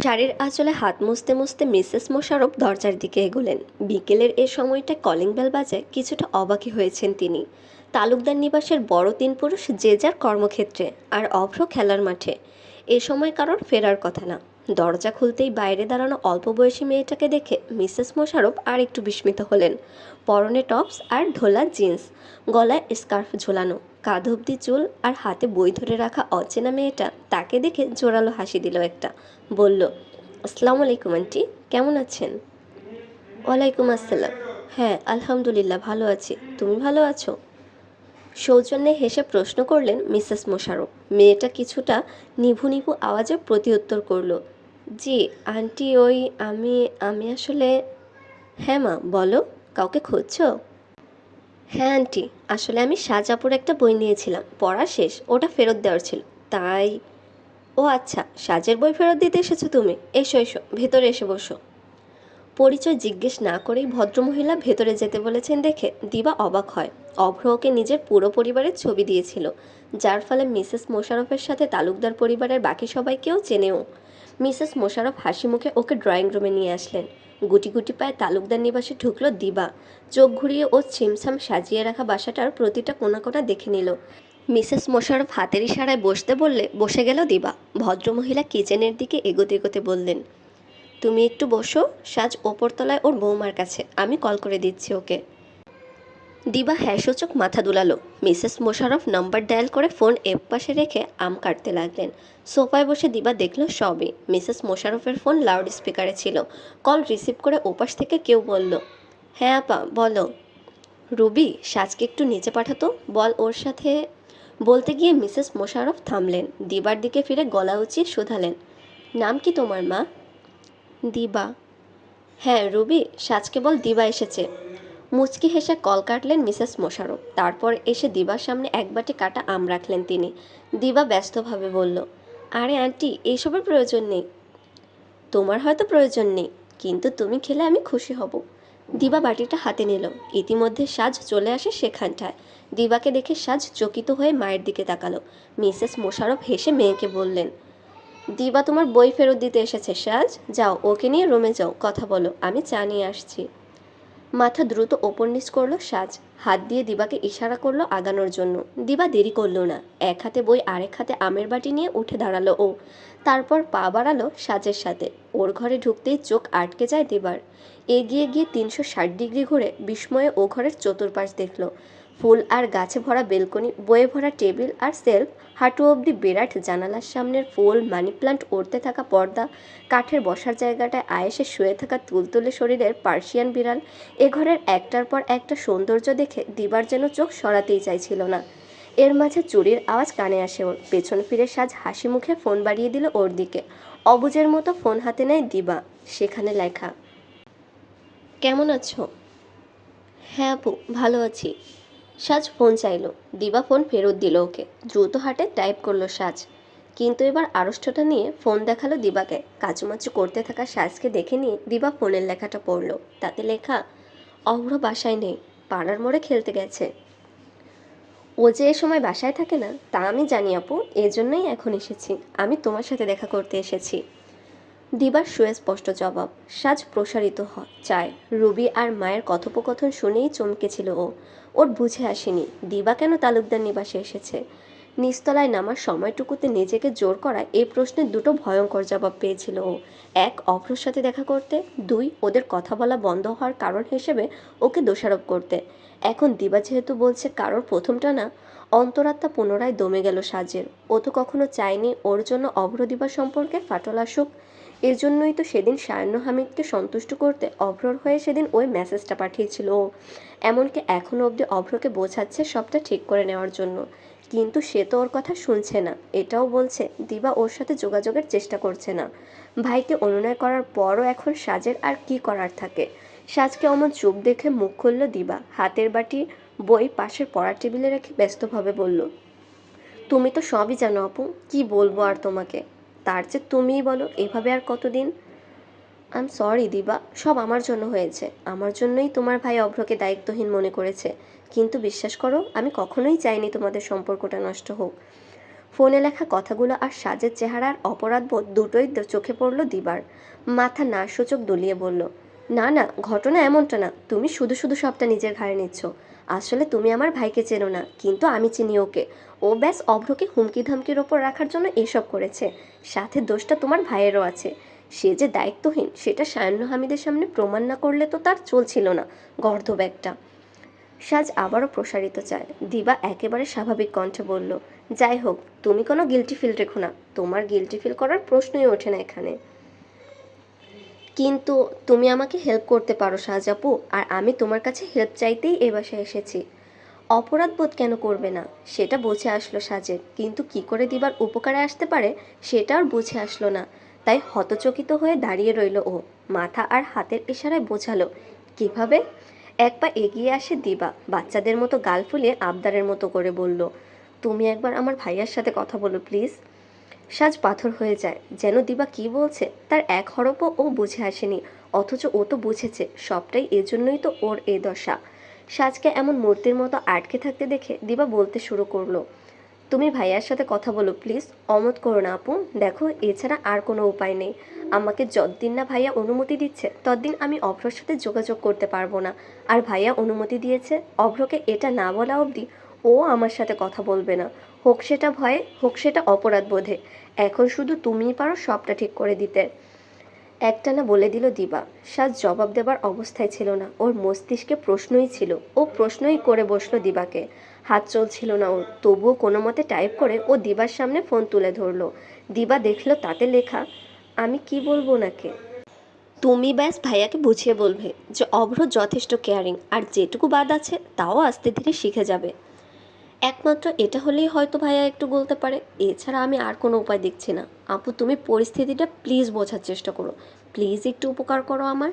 শাড়ির আঁচলে হাত মুছতে মুছতে মিসেস মোশাররফ দরজার দিকে এগোলেন। বিকেলের এ সময়টা কলিং বেল বাজায় কিছুটা অবাকই হয়েছেন তিনি। তালুকদার নিবাসের বড় তিন পুরুষ যে যার কর্মক্ষেত্রে, আর অভ্র খেলার মাঠে। এ সময় কারোর ফেরার কথা না। দরজা খুলতেই বাইরে দাঁড়ানো অল্প বয়সী মেয়েটাকে দেখে মিসেস মোশাররফ আর একটু বিস্মিত হলেন। পরনে টপস আর ঢোলা জিন্স, গলায় স্কার্ফ ঝোলানো, কাঁধ অব্দি চুল, আর হাতে বই ধরে রাখা অচেনা মেয়েটা তাকে দেখে জোরালো হাসি দিল একটা। বলল, আসসালামু আলাইকুম আন্টি, কেমন আছেন? ওয়ালাইকুম আসসালাম। হ্যাঁ, আলহামদুলিল্লাহ ভালো আছি, তুমি ভালো আছো? সৌজন্যে হেসে প্রশ্ন করলেন মিসেস মোশাররফ। মেয়েটা কিছুটা নিভু নিভু আওয়াজে প্রতিউত্তর করল, জি আন্টি, ওই আমি আমি আসলে। হ্যাঁ মা, বলো, কাউকে খুঁজছো? হ্যাঁ আন্টি, আসলে আমি সাজাপুর একটা বই নিয়েছিলাম, পড়া শেষ, ওটা ফেরত দেওয়ার ছিল, তাই। ও আচ্ছা, সাজের বই ফেরত দিতে এসেছো তুমি? এসো এসো, ভেতরে এসে বসো। পরিচয় জিজ্ঞেস না করেই ভদ্রমহিলা ভেতরে যেতে বলেছেন দেখে দিবা অবাক হয়। অভ্র ওকে নিজের পুরো পরিবারের ছবি দিয়েছিল, যার ফলে মিসেস মোশাররফের সাথে তালুকদার পরিবারের বাকি সবাইকেও চেনেও। মিসেস মোশাররফ হাসি মুখে ওকে ড্রয়িং রুমে নিয়ে আসলেন। গুটি গুটি পায়ে তালুকদার নিবাসে ঢুকলো দিবা। চোখ ঘুরিয়ে ও ছিমছাম সাজিয়ে রাখা বাসাটার প্রতিটা কোণা কোণা দেখে নিল। মিসেস মোশাররফ হাতের ইশারায় বসতে বললে বসে গেল দিবা। ভদ্রমহিলা কিচেনের দিকে এগোতে এগোতে বললেন, তুমি একটু বসো, সাজ ওপরতলায় ওর বৌমার কাছে, আমি কল করে দিচ্ছি ওকে। দিবা হ্যাঁসূচক মাথা দুলালো। মিসেস মোশাররফ নাম্বার ডায়াল করে ফোন পাশে রেখে আম কাটতে লাগলেন। সোফায় বসে দিবা দেখল সবই। মিসেস মোশাররফের ফোন লাউড স্পিকারে ছিল। কল রিসিভ করে ওপাশ থেকে কেউ বলল, হ্যাঁ আপা বলো। রুবি, সাজকে একটু নিচে পাঠাতো, বল ওর সাথে। বলতে গিয়ে মিসেস মোশাররফ থামলেন, দিবার দিকে ফিরে গলা উঁচিয়ে শুধালেন, নাম কি তোমার মা? দিবা। হ্যাঁ রুবি, সাজকে বল দিবা এসেছে। মুচকি হেসে কল কাটলেন মিসেস মোশাররফ। তারপর এসে দিবার সামনে এক বাটি কাটা আম রাখলেন তিনি। দিবা ব্যস্তভাবে বলল, আরে আন্টি, এইসবের প্রয়োজন নেই। তোমার হয়তো প্রয়োজন নেই, কিন্তু তুমি খেলে আমি খুশি হব। দিবা বাটিটা হাতে নিল। ইতিমধ্যে সাজ চলে আসে সেখানটায়। দিবাকে দেখে সাজ চকিত হয়ে মায়ের দিকে তাকালো। মিসেস মোশাররফ হেসে মেয়েকে বললেন, দিবা তোমার বই ফেরত দিতে এসেছে সাজ, যাও ওকে নিয়ে রুমে যাও, কথা বলো, আমি চা নিয়ে আসছি। মাথা দ্রুত ওপর নিচ করলো সাজ। হাত দিয়ে দিবাকে ইশারা করলো আগানোর জন্য। দিবা দেরি করলো না। এক হাতে বই, আরেক হাতে আমের বাটি নিয়ে উঠে দাঁড়ালো ও। তারপর পা বাড়ালো সাজের সাথে। ওর ঘরে ঢুকতেই চোখ আটকে যায় দিবার। এগিয়ে গিয়ে 360 ডিগ্রি ঘুরে বিস্ময়ে ও ঘরের চতুর্পাশ দেখল। ফুল আর গাছে ভরা বেলকনি, বয়ে ভরা টেবিল আর সেলফ, হাঁটু অবধি বিরাট জানালার সামনের ফুল, মানি প্লান্ট, উড়তে থাকা পর্দা, কাঠের বসার জায়গাটায় আয়েসে শুয়ে থাকা তুলতুলে শরীরের পার্সিয়ান বিড়াল। এ ঘরের একটার পর একটা সৌন্দর্য দেখে দিবার যেন চোখ সরাতেই চাইছিল না। এর মাঝে চুরির আওয়াজ কানে আসে ওর। পেছন ফিরে সাজ হাসি মুখে ফোন বাড়িয়ে দিল ওর দিকে। অবুজের মতো ফোন হাতে নেয় দিবা। সেখানে লেখা, কেমন আছো? হ্যাঁ আপু, ভালো আছি। সাজ ফোন চাইল। দিবা ফোন ফেরত দিল ওকে। দ্রুত হাঁটে টাইপ করলো সাজ, কিন্তু এবার আড়ষ্টটা নিয়ে ফোন দেখালো দিবাকে। কাচুমাচু করতে থাকা সাজকে দেখে নিয়ে দিবা ফোনের লেখাটা পড়ল। তাতে লেখা, অভ্র বাসায় নেই, পাড়ার মোড়ে খেলতে গেছে। ও যে এ সময় বাসায় থাকে না তা আমি জানি আপু, এজন্যই এখন এসেছি, আমি তোমার সাথে দেখা করতে এসেছি। দিবার সুস্পষ্ট জবাব। সাজ প্রসারিত চায়। রুবি আর মায়ের কথোপকথন শুনেই চমকেছিল ও। ওর বুঝে আসেনি দিবা কেন তালুকদার নিবাসে এসেছে। নিচতলায় নামার সময়টুকুতে নিজেকে জোর করা এই প্রশ্নের দুটো ভয়ঙ্কর জবাব পেয়েছিল ও। এক, অভ্রর সাথে দেখা করতে। দুই, ওদের কথা বলা বন্ধ হওয়ার কারণ হিসেবে ওকে দোষারোপ করতে। এখন দিবা যেহেতু বলছে কারোর প্রথমটা না, অন্তরাত্মা পুনরায় দমে গেল সাজের। ও তো কখনো চায়নি ওর জন্য অভ্র দিবা সম্পর্কে ফাটল আসুক। এর জন্যই তো সেদিন সায়ান্ন হামিদকে সন্তুষ্ট করতে অভ্রর হয়ে সেদিন ওই মেসেজটা পাঠিয়েছিল ও। এমনকি এখনও অবধি অভ্রকে বোঝাচ্ছে সবটা ঠিক করে নেওয়ার জন্য। কিন্তু সে তো ওর কথা শুনছে না। এটাও বলছে দিবা ওর সাথে যোগাযোগের চেষ্টা করছে না। ভাইকে অনুনয় করার পরও এখন সাজের আর কি করার থাকে। সাজকে অমন চুপ দেখে মুখ খুলল দিবা। হাতের বাটি বই পাশের পড়ার টেবিলে রেখে ব্যস্তভাবে বলল, তুমি তো সবই জানো আপু, কি বলবো আর তোমাকে। তার চেয়ে তুমিই বলো, এভাবে আর কতদিন। আই এম সরি দিবা, সব আমার জন্য হয়েছে। আমার জন্যই তোমার ভাই অভ্রকে দায়িত্বহীন মনে করেছে। কিন্তু বিশ্বাস করো, আমি কখনোই চাইনি তোমাদের সম্পর্কটা নষ্ট হোক। ফোনে লেখা কথাগুলো আর সাজের চেহারা আর অপরাধবোধ দুটোই চোখে পড়ল দিবার। মাথা না সূচক দুলিয়ে বলল, না না, ঘটনা এমনটা না, তুমি শুধু শুধু সবটা নিজের ঘাড়ে নিচ্ছ। আসলে তুমি আমার ভাইকে চেনো না, কিন্তু আমি চিনি ওকে। ও ব্যাস অভ্রকে হুমকি ধামকির ওপর রাখার জন্য এসব করেছে। সাথে দোষটা তোমার ভাইয়েরও আছে। সে যে দায়িত্বহীন সেটা সায়ান্ন হামিদের সামনে প্রমাণ না করলে তো তার চলছিল না, গর্দভ একটা। সাজ আবারও প্রসারিত চায়। দিবা একেবারে স্বাভাবিক কণ্ঠে বলল, যাই হোক, তুমি কোনো গিল্টি ফিল রেখো না, তোমার গিল্টি ফিল করার প্রশ্নই ওঠে না এখানে। কিন্তু তুমি আমাকে হেল্প করতে পারো সাজাপু, আর আমি তোমার কাছে হেল্প চাইতেই এ বাসায় এসেছি। অপরাধ বোধ কেন করবে না, সেটা বুঝে আসলো সাজের, কিন্তু কি করে দিবার উপকারে আসতে পারে সেটা আর বুঝে আসলো না। তাই হতচকিত হয়ে দাঁড়িয়ে রইল ও। মাথা আর হাতের ইশারায় বোঝালো কিভাবে। এক পা এগিয়ে আসে দিবা, বাচ্চাদের মতো গাল ফুলিয়ে আবদারের মতো করে বলল, তুমি একবার আমার ভাইয়ার সাথে কথা বলো প্লিজ। সাজ পাথর হয়ে যায়, যেন দিবা কি বলছে তার এক হরফও ও বুঝে আসেনি, অথচ ও তো বুঝেছে। সবটাই এজন্যই তো ওর এ দশা। সাজকে এমন মূর্তির মতো আটকে থাকতে দেখে দিবা বলতে শুরু করলো, তুমি ভাইয়ার সাথে কথা বলো প্লিজ, অমত করো না আপু। দেখো, এছাড়া আর কোনো উপায় নেই। আমাকে যতদিন না ভাইয়া অনুমতি দিচ্ছে ততদিন আমি অভ্রর সাথে যোগাযোগ করতে পারবো না। আর ভাইয়া অনুমতি দিয়েছে, অভ্রকে এটা না বলা অবধি ও আমার সাথে কথা বলবে না। হোক সেটা ভয়ে, হোক সেটা অপরাধ বোধে। এখন শুধু তুমিই পারো সবটা ঠিক করে দিতে। একটানা বলে দিল দিবা। সাজ জবাব দেবার অবস্থায় ছিল না, ওর মস্তিষ্কে প্রশ্নই ছিল। ও প্রশ্নই করে বসলো দিবাকে। হাত চলছিল না ওর, তবুও কোনো মতে টাইপ করে ও দিবার সামনে ফোন তুলে ধরলো। দিবা দেখলো তাতে লেখা, আমি কি বলবো ওনাকে। তুমি ব্যাস ভাইয়াকে বুঝিয়ে বলবে যে অভ্র যথেষ্ট কেয়ারিং, আর যেটুকু বাদ আছে তাও আস্তে ধীরে শিখে যাবে। একমাত্র এটা হলেই হয়তো ভাইয়া একটু বলতে পারে, এছাড়া আমি আর কোনো উপায় দেখছি না। আপু, তুমি পরিস্থিতিটা প্লিজ বোঝার চেষ্টা করো, প্লিজ একটু উপকার করো আমার।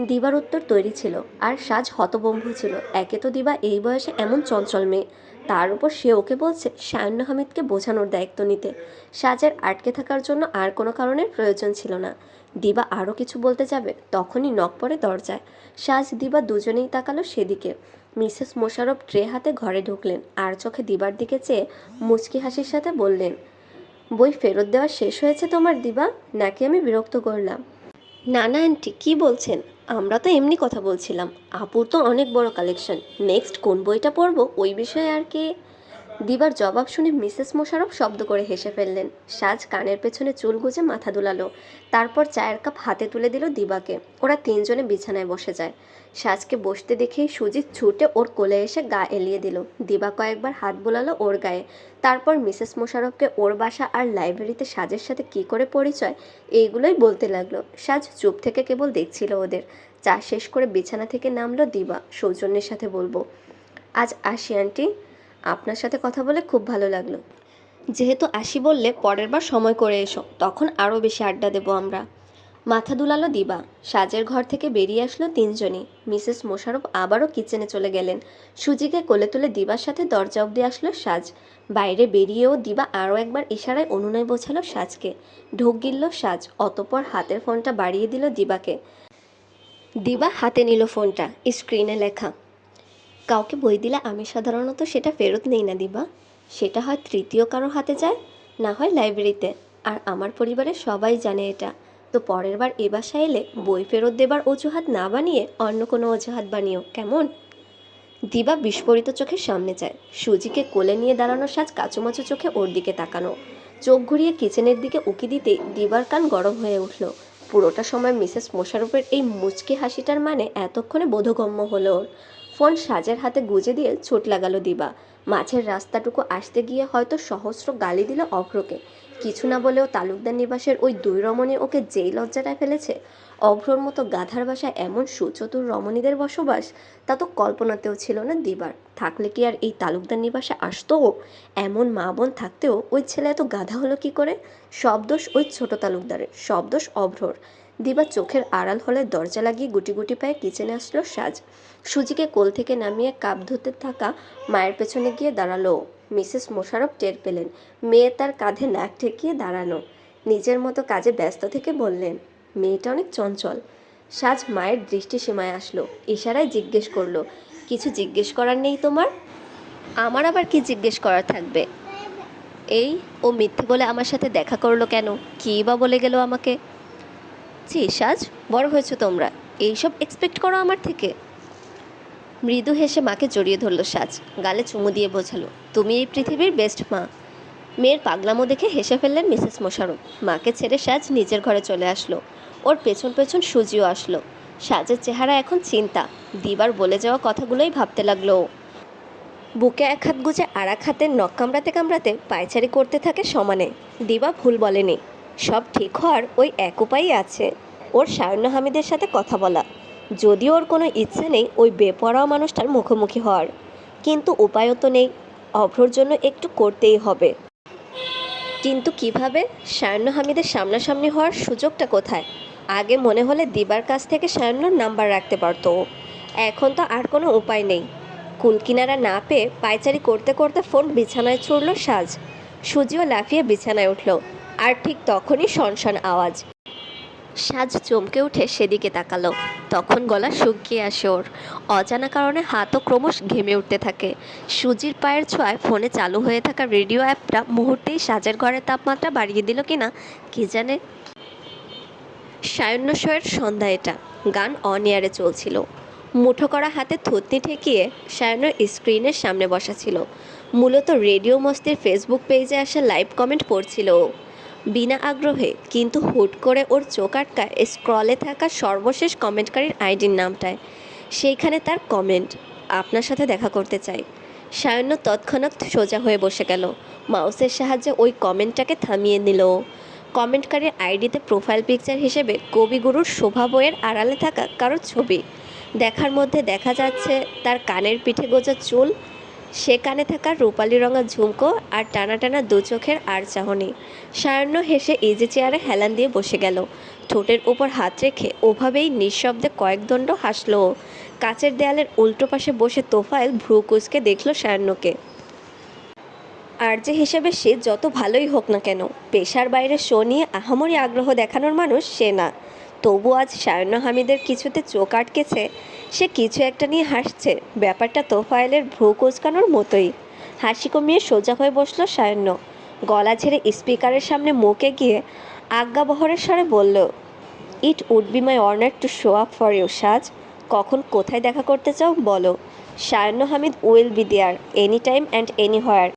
দিবার উত্তর তৈরি ছিল, আর সাজ হতভম্ব ছিল। একে তো দিবা এই বয়সে এমন চঞ্চল মেয়ে, তার উপর সে ওকে বলছে সায়ান্ন হামিদকে বোঝানোর দায়িত্ব নিতে। সাজের আটকে থাকার জন্য আর কোনো কারণের প্রয়োজন ছিল না। দিবা আরও কিছু বলতে যাবে, তখনই নক পড়ে দরজায়। সাজ দিবা দুজনেই তাকালো সেদিকে। মিসেস মোশাররফ ট্রে হাতে ঘরে ঢুকলেন, আর চোখে দিবার দিকে চেয়ে মুচকি হাসির সাথে বললেন, বই ফেরত দেওয়া শেষ হয়েছে তোমার দিবা, নাকি আমি বিরক্ত করলাম? না না আন্টি, কী বলছেন? আমরা তো এমনি কথা বলছিলাম। আপুর তো অনেক বড় কালেকশন, নেক্সট কোন বইটা পড়বো ওই বিষয়ে আর কি। দিবার জবাব শুনে মিসেস মোশাররফ শব্দ করে হেসে ফেললেন। সাজ কানের পেছনে চুল গুজে মাথা দুলালো, তারপর চায়ের কাপ হাতে তুলে দিল দিবাকে। ওরা তিনজনে বিছানায় বসে যায়। সাজকে বসতে দেখেই সুজিত ছুটে ওর কোলে এসে গা এলিয়ে দিল। দিবা কয়েকবার হাত বোলালো ওর গায়ে। তারপর মিসেস মোশাররফকে ওর বাসা আর লাইব্রেরিতে সাজের সাথে কি করে পরিচয় এইগুলোই বলতে লাগলো। সাজ চুপ থেকে কেবল দেখছিল ওদের। চা শেষ করে বিছানা থেকে নামলো দিবা। সৌজন্যের সাথে বলবো, আজ আসি আন্টি, আপনার সাথে কথা বলে খুব ভালো লাগলো। যেহেতু আসি বললে পরের বার সময় করে এসো, তখন আরও বেশি আড্ডা দেবো আমরা। মাথা দুলালো দিবা। সাজের ঘর থেকে বেরিয়ে আসলো তিনজনই। মিসেস মোশাররফ আবারও কিচেনে চলে গেলেন। সুজিকে কোলে তুলে দিবার সাথে দরজা অবধি আসলো সাজ। বাইরে বেরিয়েও দিবা আরও একবার ইশারায় অনুনয় বোঝালো সাজকে। ঢোক গিলল সাজ, অতঃপর হাতের ফোনটা বাড়িয়ে দিল দিবাকে। দিবা হাতে নিল ফোনটা, স্ক্রিনে লেখা, কাউকে বই দিলে আমি সাধারণত সেটা ফেরত নেই না দিবা। সেটা হয় তৃতীয় কারো হাতে যায়, না হয় লাইব্রেরিতে। আর আমার পরিবারের সবাই জানে এটা। তো পরের বার এ বাসায় এলে বই ফেরত দেবার অজুহাত না বানিয়ে অন্য কোনো অজুহাত বানিও, কেমন? দিবা বিস্ফোরিত চোখের সামনে যায়। সুজিকে কোলে নিয়ে দাঁড়ানো সাজ কাচুমাচু চোখে ওর দিকে তাকানো। চোখ ঘুরিয়ে কিচেনের দিকে উকি দিতে দিবার কান গরম হয়ে উঠল। পুরোটা সময় মিসেস মোশাররফের এই মুচকি হাসিটার মানে এতক্ষণে বোধগম্য হলো ওর। ফোন সাজের হাতে গুজে দিয়ে ছুট লাগালো দিবা। মাঝের রাস্তাটুকু আসতে গিয়ে হয়তো সহস্র গালি দিল অভ্রকে। কিছু না বলেও তালুকদার নিবাসের ওই দুই রমণী ওকে যেই লজ্জাটায় ফেলেছে। অভ্রর মতো গাধার বাসায় এমন সুচতুর রমণীদের বসবাস, তা তো কল্পনাতেও ছিল না দিবার। থাকলে কি আর এই তালুকদার নিবাসে আসতো ও? এমন মা বোন থাকতেও ওই ছেলে এত গাধা হলো কি করে? সব দোষ ওই ছোট তালুকদারের, সব দোষ অভ্রর। দিবা চোখের আড়াল হলে দরজা লাগিয়ে গুটি গুটি পায়ে কিচেনে আসলো সাজ। সুজিকে কোল থেকে নামিয়ে কাপ ধুতে থাকা মায়ের পেছনে গিয়ে দাঁড়ালো। মিসেস মোশাররফ টের পেলেন মেয়ে তার কাঁধে নাক ঠেকিয়ে দাঁড়ানো। নিজের মতো কাজে ব্যস্ত থেকে বললেন, মেয়েটা অনেক চঞ্চল। সাজ মায়ের দৃষ্টিসীমায় আসলো, ইশারায় জিজ্ঞেস করলো, কিছু জিজ্ঞেস করার নেই তোমার? আমার আবার কি জিজ্ঞেস করার থাকবে? এই, ও মিথ্যে বলে আমার সাথে দেখা করলো কেন? কী বা বলে গেল আমাকে? ছি সাজ, বড় হয়েছো তোমরা, এইসব এক্সপেক্ট করো আমার থেকে? মৃদু হেসে মাকে জড়িয়ে ধরল সাজ, গালে চুমু দিয়ে বোঝালো, তুমি এই পৃথিবীর বেস্ট মা। মেয়ের পাগলামো দেখে হেসে ফেললেন মিসেস মোশাররফ। মাকে ছেড়ে সাজ নিজের ঘরে চলে আসলো। ওর পেছন পেছন সুজিও আসলো। সাজের চেহারা এখন চিন্তা। দিবার বলে যাওয়া কথাগুলোই ভাবতে লাগলো ও। বুকে এক হাত গুজে আর এক হাতের নখ কামড়াতে কামড়াতে পায়চারি করতে থাকে সমানে। দিবা ভুল বলেনি। সব ঠিক হওয়ার ওই এক উপায়ই আছে, ওর সায়ন্য হামিদের সাথে কথা বলা। যদিও ওর কোনো ইচ্ছে নেই ওই বেপরোয়া মানুষটার মুখোমুখি হওয়ার, কিন্তু উপায়ও তো নেই। অভ্রর জন্য একটু করতেই হবে। কিন্তু কিভাবে? সায়ন্য হামিদের সামনাসামনি হওয়ার সুযোগটা কোথায়? আগে মনে হলে দিবার কাছ থেকে সায়ন্যর নাম্বার রাখতে পারতো ও। এখন তো আর কোনো উপায় নেই। কুলকিনারা না পেয়ে পায়চারি করতে করতে ফোন বিছানায় ছুড়ল সাজ। সুজিও লাফিয়ে বিছানায় উঠল। আর ঠিক তখনই শনশন আওয়াজ। সাজ চমকে উঠে সেদিকে তাকালো। তখন গলা শুকিয়ে আসে ওর। অজানা কারণে হাতও ক্রমশ ঘেমে উঠতে থাকে। সুজির পায়ের ছোঁয়ায় ফোনে চালু হয়ে থাকা রেডিও অ্যাপটা মুহূর্তেই সাজের ঘরের তাপমাত্রা বাড়িয়ে দিল কিনা কে জানে। সায়ন্যশয়ের সন্ধ্যা এটা। গান অন এয়ারে চলছিল। মুঠো করা হাতে থুতনি ঠেকিয়ে সায়ন্য স্ক্রিনের সামনে বসা ছিল। মূলত রেডিও মস্তির ফেসবুক পেজে আসা লাইভ কমেন্ট পড়ছিল ও। বিনা আগ্রহে, কিন্তু হুট করে ওর চোখ আটকায় স্ক্রলে থাকা সর্বশেষ কমেন্টকারীর আইডির নামটায়। সেইখানে তার কমেন্ট, আপনার সাথে দেখা করতে চাই। সায়ন্য তৎক্ষণাৎ সোজা হয়ে বসে গেল। মাউসের সাহায্যে ওই কমেন্টটাকে থামিয়ে নিল ও। কমেন্টকারীর আইডিতে প্রোফাইল পিকচার হিসেবে কবিগুরুর শোভা বইয়ের আড়ালে থাকা কারোর ছবি। দেখার মধ্যে দেখা যাচ্ছে তার কানের পিঠে গোজা চুল, সে কানে থাকা রূপালি রঙা ঝুমকো আর টানা টানা দু চোখের আর চাহনি। সায়ন্য হেসে ইজি চেয়ারে হেলান দিয়ে বসে গেল। ঠোঁটের উপর হাত রেখে ওভাবেই নিঃশব্দে কয়েক দণ্ড হাসল ও। কাচের দেয়ালের উল্টো পাশে বসে তোফায়েল ভ্রু কুঁচকে দেখল সায়ন্যকে। আর যে হিসেবে সে যত ভালোই হোক না কেন, পেশার বাইরে শো নিয়ে আহামরি আগ্রহ দেখানোর মানুষ সে না। তবু আজ সায়ন্য হামিদের কিছুতে চোখ আটকেছে। সে কিছু একটা নিয়ে হাসছে, ব্যাপারটা তোফায়েলের ভ্রু কোঁচকানোর মতোই। হাসি কমিয়ে সোজা হয়ে বসলো সায়ন্য। গলা ঝেড়ে স্পিকারের সামনে মুখ এগিয়ে আজ্ঞাবহরের স্বরে বলল, it would be my honour to show up for you সাজ। কখন কোথায় দেখা করতে চাও বলো। Sayanya Hamid will be there any time and anywhere.